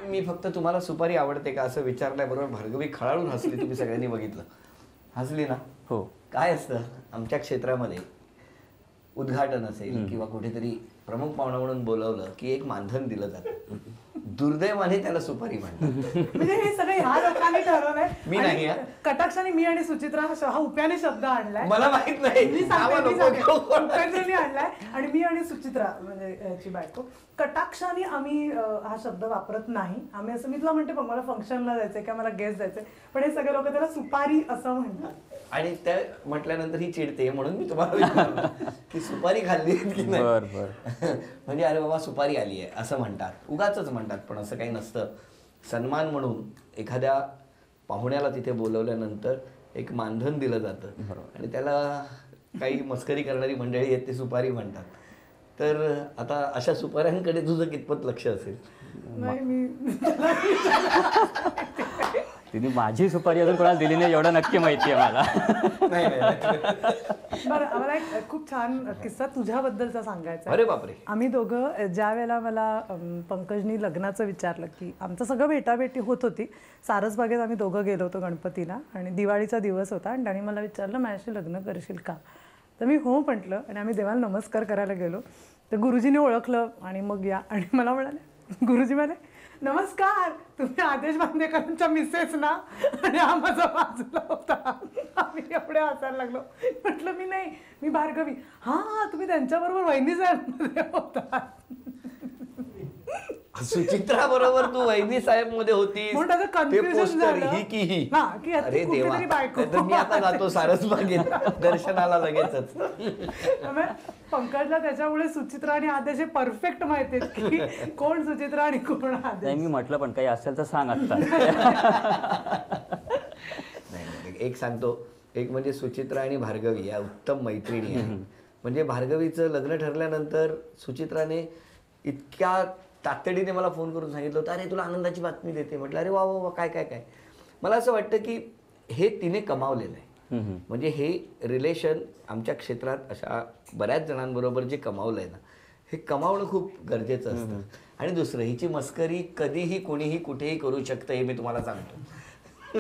मी फक्त तुम्हाला सुपारी आवडते का असं विचारल्याबरोबर भार्गवी खळाळून हसली. तुम्ही सगळ्यांनी बघितलं, हसली ना. हो. काय असतं आमच्या क्षेत्रामध्ये उद्घाटन असेल किंवा कुठेतरी प्रमुख पाहुणा म्हणून बोलवलं की एक मानधन दिलं जातं. दुर्दैवाने त्याला सुपारी म्हणतात. म्हणजे हे सगळे ह्या लोकांनी ठरवलंय. मी नाही. कटाक्षाने मी आणि सुचित्रा हा उपयाने शब्द आणलाय. मला माहित नाही. उपयाने आणलाय आणि मी आणि सुचित्रा म्हणजे याची बायको कटाक्षाने आम्ही हा शब्द वापरत नाही. आम्ही असं, मी तुला म्हणते पण मला फंक्शनला जायचंय किंवा मला गेस्ट जायचंय, पण हे सगळे लोक त्याला सुपारी असं म्हणतात. आणि त्या म्हटल्यानंतर ही चिडते म्हणून मी तुम्हाला विचारलं की सुपारी खाल्ली की नाही. म्हणजे अरे बाबा सुपारी आली आहे असं म्हणतात, उगाचच म्हणतात, पण असं काही नसतं. सन्मान म्हणून एखाद्या पाहुण्याला तिथे बोलवल्यानंतर एक मानधन दिलं जातं आणि त्याला काही मस्करी करणारी मंडळी आहेत ते सुपारी म्हणतात. तर आता अशा सुपाऱ्यांकडे तुझं कितपत लक्ष असेल? नाही, मी तिने माझी सुपारी अजून कोणाला दिली नाही एवढं नक्की माहिती आहे मला. बरं, मला एक खूप छान किस्सा तुझ्याबद्दलचा सांगायचा. अरे बापरे. आम्ही दोघं ज्या वेळेला मला पंकजनी लग्नाचं विचारलं की आमचं सगळं भेटाभेटी होत होती सारसबागेत, आम्ही दोघं गेलो होतो गणपतीला आणि दिवाळीचा दिवस होता आणि त्याने मला विचारलं माझ्याशी लग्न करशील का. तर मी हो म्हटलं आणि आम्ही देवाला नमस्कार करायला गेलो. तर गुरुजीने ओळखलं आणि मग या आणि मला म्हणाले, गुरुजी म्हणे नमस्कार, तुम्ही आदेश बांदेकरांच्या मिसेस ना. आणि हा माझा बाजूला होता. आम्ही एवढे हसायला लागलो. म्हटलं मी नाही, मी भार्गवी. हा तुम्ही त्यांच्याबरोबर वहिनी साहेब होता. सुचित्रा बरोबर तू वैदी साहेब मध्ये होतीस. ही की ही. अरे देवा, तर मी आता जातो सारसबागेत दर्शनाला लगेचच. पंकजला त्याच्यामुळे सुचित्रा आणि आदेश परफेक्ट माहिती आहेत की कोण सुचित्रा आणि कोण आदेश. मी म्हटलं पण काही असेल तर सांग आता. नाही, एक सांगतो. एक म्हणजे सुचित्रा आणि भार्गवी या उत्तम मैत्रिणी आहेत. म्हणजे भार्गवीचं लग्न ठरल्यानंतर सुचित्राने इतक्या तातडीने मला फोन करून सांगितलं होतं, अरे तुला आनंदाची बातमी देते. म्हटलं अरे वा वा वा, काय काय काय. मला असं वाटतं की हे तिने कमावलेलं आहे. म्हणजे हे रिलेशन आमच्या क्षेत्रात अशा बऱ्याच जणांबरोबर जे कमावलंय ना, हे कमावणं खूप गरजेचं असतं. आणि दुसरं, हिची मस्करी कधीही कोणीही कुठेही करू शकतं हे मी तुम्हाला सांगतो.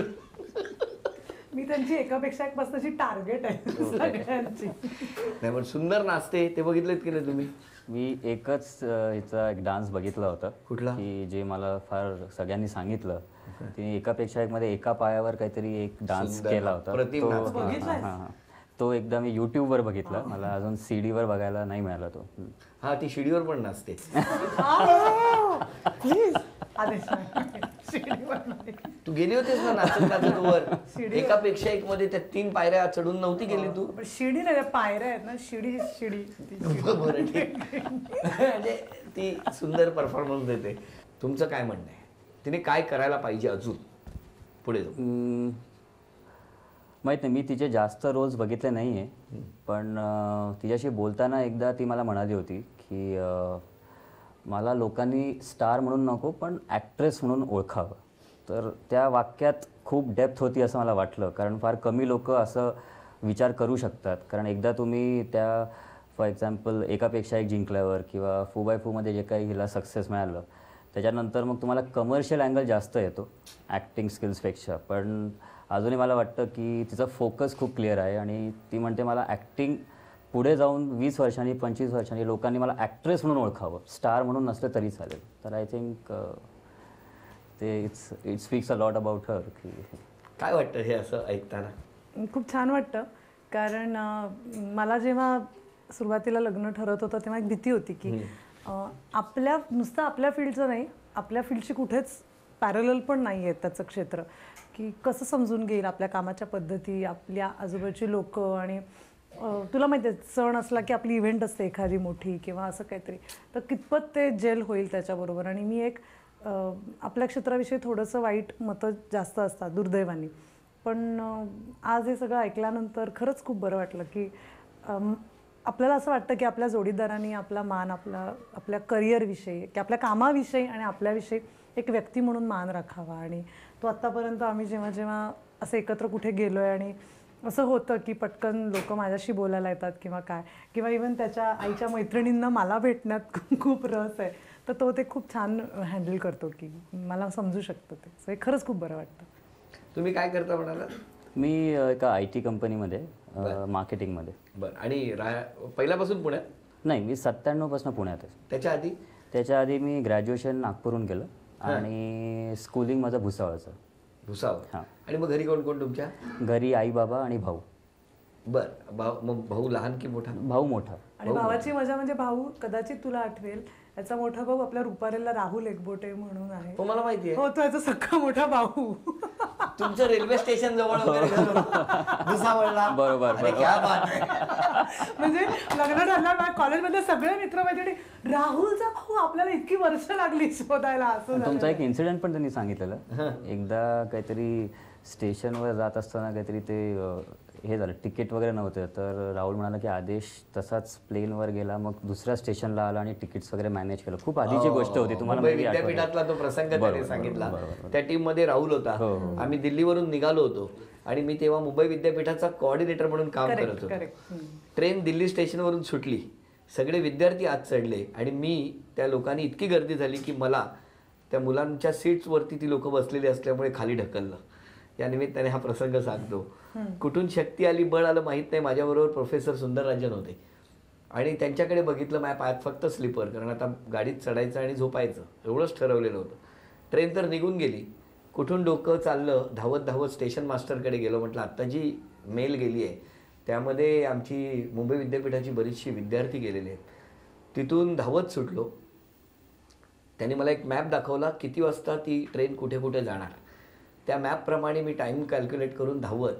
मी त्यांची एकापेक्षा एक मस्तची टार्गेट आहे सगळ्यांची. नाही पण सुंदर नाचते ते बघितलेत की नाही तुम्ही? मी एकच हिचा एक डान्स बघितला होता. कुठला? की जे मला फार सगळ्यांनी सांगितलं. तिने एकापेक्षा एक मध्ये एका पायावर काहीतरी एक डान्स केला होता. तो एकदा मी युट्यूबवर बघितला. मला अजून CD वर बघायला नाही मिळाला तो. हा, ती शिडीवर पण नाचते. तू गेली होतीस ना नाचत नाचत वर एकापेक्षा एक मध्ये त्या 3 पायऱ्या चढून नव्हती गेली तू? शिडी नाही, पायऱ्या आहेत ना, शिडी शिडी. बरं ठीक. म्हणजे ती सुंदर परफॉर्मन्स देते. तुमचं काय म्हणणं आहे, तिने काय करायला पाहिजे अजून पुढे जाऊन? माहित नाही, मी तिचे जास्त रोल्स बघितले नाही आहे. पण तिच्याशी बोलताना एकदा ती मला म्हणाली होती की मला लोकांनी स्टार म्हणून नको पण ॲक्ट्रेस म्हणून ओळखावं. तर त्या वाक्यात खूप डेप्थ होती असं मला वाटलं. कारण फार कमी लोक असं विचार करू शकतात. कारण एकदा तुम्ही त्या फॉर एक्झाम्पल एकापेक्षा एक जिंकल्यावर किंवा फू बाय फूमध्ये जे काही हिला सक्सेस मिळालं त्याच्यानंतर मग तुम्हाला कमर्शियल अँगल जास्त येतो ॲक्टिंग स्किल्सपेक्षा. पण अजूनही मला वाटतं की तिचा फोकस खूप क्लिअर आहे आणि ती म्हणते मला ॲक्टिंग पुढे जाऊन 20 वर्षांनी 25 वर्षांनी लोकांनी मला ॲक्ट्रेस म्हणून ओळखावं, स्टार म्हणून नसलं तरी चालेल. तर आय थिंक ते it speaks a lot about her. की काय वाटतं हे असं ऐकताना? खूप छान वाटतं. कारण मला जेव्हा सुरुवातीला लग्न ठरत होतं तेव्हा एक भीती होती की नुसतं आपल्या फील्डचं नाही, आपल्या फील्डची कुठेच पॅरलल पण नाही आहे त्याचं क्षेत्र, की कसं समजून घेईल आपल्या कामाच्या पद्धती, आपल्या आजूबाजूची लोक. आणि तुला माहिती आहे सण असला की आपली इव्हेंट असते एखादी मोठी किंवा असं काहीतरी, तर कितपत ते जेल होईल त्याच्याबरोबर. आणि मी एक आपल्या क्षेत्राविषयी थोडंसं वाईट मतं जास्त असतात दुर्दैवाने. पण आज हे सगळं ऐकल्यानंतर खरंच खूप बरं वाटलं की आपल्याला असं वाटतं की आपल्या जोडीदारांनी आपला मान आपल्या करिअरविषयी की आपल्या कामाविषयी आणि आपल्याविषयी एक व्यक्ती म्हणून मान राखावा. आणि तो आत्तापर्यंत आम्ही जेव्हा जेव्हा असं एकत्र कुठे गेलो आहे आणि असं होतं की पटकन लोक माझ्याशी बोलायला येतात किंवा काय, किंवा इव्हन त्याच्या आईच्या मैत्रिणींना मला भेटण्यात खूप रस आहे, तर तो ते खूप छान हँडल करतो की मला समजू शकतं ते. सो हे खरंच खूप बरं वाटतं. तुम्ही काय करता म्हणाला? मी एका IT कंपनीमध्ये मार्केटिंगमध्ये. बरं. आणि पहिल्यापासून पुण्यात? नाही, मी 97 पासून पुण्यात आहे. त्याच्या आधी? त्याच्या आधी मी ग्रॅज्युएशन नागपूरहून केलं आणि स्कूलिंग माझं भुसावळचं. भुसावळ. हां. आणि मग घरी कोण कोण तुमच्या? घरी आई बाबा आणि भाऊ. बरं. मग भाऊ लहान की मोठा? भाऊ मोठा. आणि भावाची मजा म्हणजे भाऊ कदाचित तुला आठवेल, याचा मोठा भाऊ आपल्या रुपारेला राहुल एकबोटे म्हणून आहे. हो मला माहिती आहे. हो, तो याचा सख्खा मोठा भाऊ. तुमचं रेल्वे स्टेशन जवळ वगैरे घर होतं. भुसावळला. बरोबर, अरे क्या बात आहे. म्हणजे लग्न झालं कॉलेजमधले सगळे मित्रमैत्रिणी, राहुलचा भाऊ आपल्याला इतकी वर्ष लागली शोधायला, असं झालं. तुमचा एक इन्सिडेंट पण त्यांनी सांगितलेलं. एकदा काहीतरी स्टेशनवर जात असताना काहीतरी ते हे झालं, तिकीट वगैरे नव्हतं, तर राहुल म्हणाला की आदेश तसाच प्लेनवर गेला, मग दुसऱ्या स्टेशनला आला आणि तिकीट्स वगैरे मॅनेज केलं. खूप आधीची गोष्ट होती, तुम्हाला मुंबई maybe आठवत आहे. विद्यापीठातला तो प्रसंग त्याने सांगितला. त्या टीम मध्ये राहुल होता. आम्ही दिल्लीवरून निघालो होतो आणि मी तेव्हा मुंबई विद्यापीठाचा कोऑर्डिनेटर म्हणून काम करत होतो. ट्रेन दिल्ली स्टेशनवरून सुटली, सगळे विद्यार्थी आत चढले आणि मी त्या लोकांनी इतकी गर्दी झाली की मला त्या मुलांच्या सीट्सवरती ती लोक बसलेली असल्यामुळे खाली ढकललं. या निमित्ताने हा प्रसंग सांगतो. कुठून शक्ती आली, बळ आलं माहीत नाही. माझ्याबरोबर प्रोफेसर सुंदरराजन होते आणि त्यांच्याकडे बघितलं, माझ्या पायात फक्त स्लीपर, कारण आता गाडीत चढायचं आणि झोपायचं एवढंच ठरवलेलं होतं. ट्रेन तर निघून गेली. कुठून डोकं चाललं, धावत धावत स्टेशन मास्टरकडे गेलो. म्हटलं आत्ता जी मेल गेली आहे त्यामध्ये आमची मुंबई विद्यापीठाची बरीचशी विद्यार्थी गेलेले आहेत. तिथून धावत सुटलो. त्यांनी मला एक मॅप दाखवला, किती वाजता ती ट्रेन कुठे कुठे जाणार. त्या मॅपप्रमाणे मी टाईम कॅल्क्युलेट करून धावत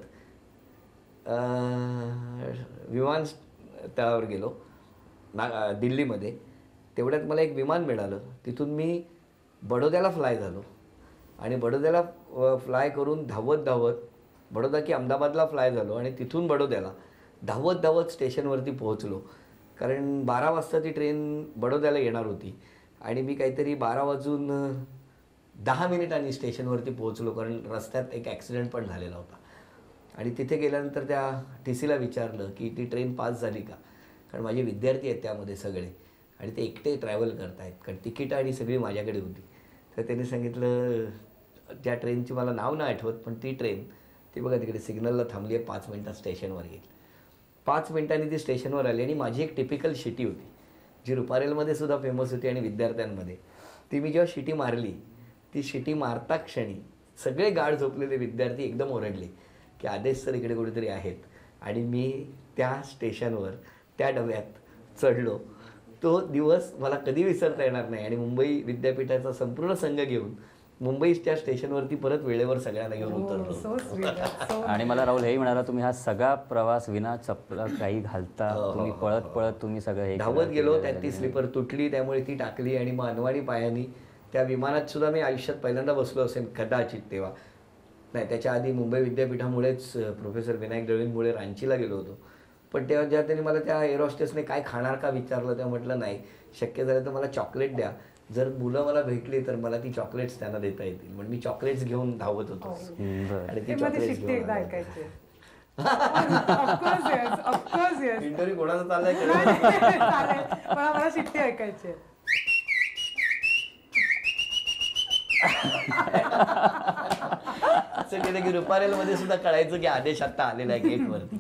विमानतळावर गेलो दिल्लीमध्ये. तेवढ्यात मला एक विमान मिळालं. तिथून मी बडोद्याला फ्लाय झालो आणि बडोद्याला फ्लाय करून धावत धावत बडोदा की अहमदाबादला फ्लाय झालो आणि तिथून बडोद्याला धावत धावत स्टेशनवरती पोहोचलो. कारण 12 वाजता ती ट्रेन बडोद्याला येणार होती आणि मी काहीतरी 12:10 स्टेशनवरती पोहोचलो, कारण रस्त्यात एक ॲक्सिडेंट पण झालेला होता. आणि तिथे गेल्यानंतर त्या TCला विचारलं की ती ट्रेन पास झाली का, कारण माझे विद्यार्थी आहेत त्यामध्ये सगळे आणि ते एकटे ट्रॅव्हल करत आहेत, कारण तिकीट आणि सगळी माझ्याकडे होती. तर त्यांनी सांगितलं त्या ट्रेनची मला नाव नाही आठवत, पण ती ट्रेन ती बघा तिकडे सिग्नलला थांबली आहे, 5 मिनटात स्टेशनवर येईल. 5 मिनटांनी ती स्टेशनवर आली आणि माझी एक टिपिकल शिटी होती जी रुपारेलमध्ये सुद्धा फेमस होती आणि विद्यार्थ्यांमध्ये. ती मी जेव्हा शिटी मारली, ती शिटी मारता क्षणी सगळे गाढ झोपलेले विद्यार्थी एकदम ओरडले की आदेश सर इकडे कुठेतरी आहेत. आणि मी त्या स्टेशनवर त्या डब्यात चढलो. तो दिवस मला कधी विसरता येणार नाही. आणि मुंबई विद्यापीठाचा संपूर्ण संघ घेऊन मुंबईच्या स्टेशनवरती परत वेळेवर सगळ्यांना घेऊन उतरलो. आणि मला राहुल हेही म्हणाला, तुम्ही हा सगळा प्रवास विना चपला काही घालता, तुम्ही पळत पळत तुम्ही सगळं हे धावत गेलो. त्यात ती स्लीपर तुटली, त्यामुळे ती टाकली आणि मग अनवाणी पायानी त्या विमानात सुद्धा मी आयुष्यात पहिल्यांदा बसलो असेल कदाचित तेव्हा. नाही, त्याच्या आधी मुंबई विद्यापीठामुळेच प्रोफेसर विनायक दळवींमुळे रांचीला गेलो होतो. पण तेव्हा जेव्हा त्यांनी मला त्या एअर हॉस्टेसने काय खाणार का विचारलं, तेव्हा म्हटलं नाही, शक्य झालं तर मला चॉकलेट द्या. जर मुलं मला भेटली तर मला ती चॉकलेट्स त्यांना देता येतील. म्हणून मी चॉकलेट्स घेऊन धावत होतो आणि ती चॉकलेट्स घेऊन इंटरव्ह्यू कोणाचा चाललाय मला शिट्टी ऐकायची. असं केलं की रुपारेलमध्ये सुद्धा कळायचं की आदेश आता आलेला आहे गेटवरती.